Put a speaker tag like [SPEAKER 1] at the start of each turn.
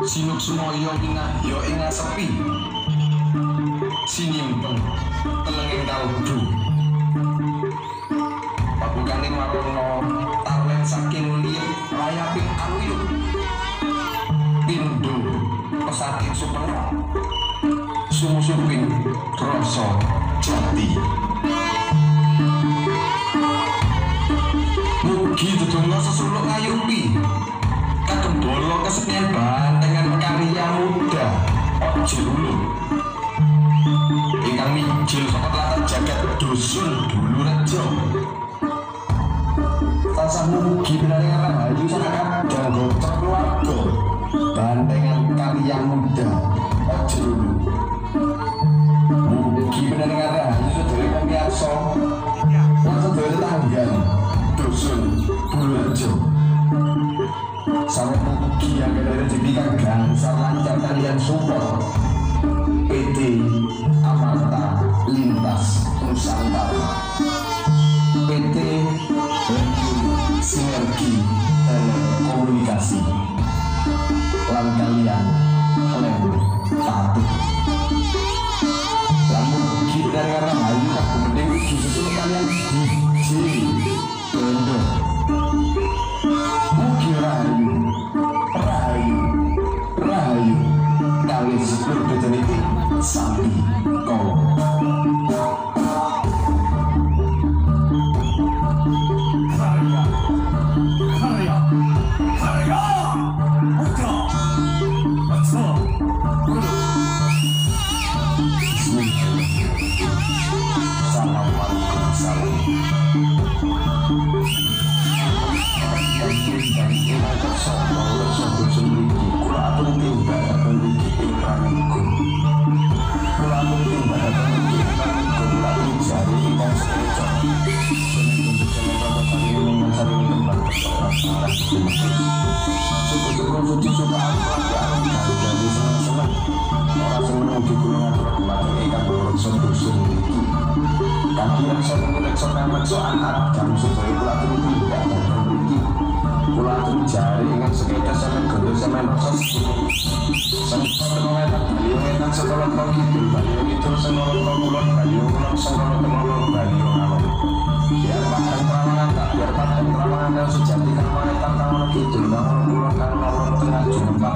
[SPEAKER 1] Sinuk sumoyo minah yo ing sepi sinimpeng telenging kalbu pabukane marono tarlen saking liyan layaping aluyung pindho pesakit supena sumusuping rasa jati mugi dedonga sesuluk ngayupi kakembolo kesepian bantengan karya muda ojo dulu ingkang mijil saka tlatah jagat dusun dulu rejo tansah mugi benaring rahayu sanak kadang gotong keluarga bantengan karya muda ojo dulu mugi benaring rahayu sedherek pamiyarsa lan sedherek tetanggan dusun dulu rejo sampai mugi yang ada rezeki kang gansar lancar kalian support PT Amarta Lintas Nusantara PT Sinergi Telekomunikasi lan kalian lem patuh lan mugi dari arah ayu tak kemudian ugi sesuatu kalian biji bendo mugi rahayu kali sepuluh beteniti sampai kau karya muda betul dulu Assalamualaikum salam kakian saya rekson amat soal jam sebagai pelaku tidak memiliki pelaku jari dengan sekitar sampai gede sampai proses sampai mengetak beliau mengetak sekolah kau gitu beliau itu sekolah kau pulang beliau pulang sekolah teman beliau awal biar pakai terawangan tak biar pakai terawangan dan sejati kalau mengetak kalau gitu kalau pulang kalau tengah jumpa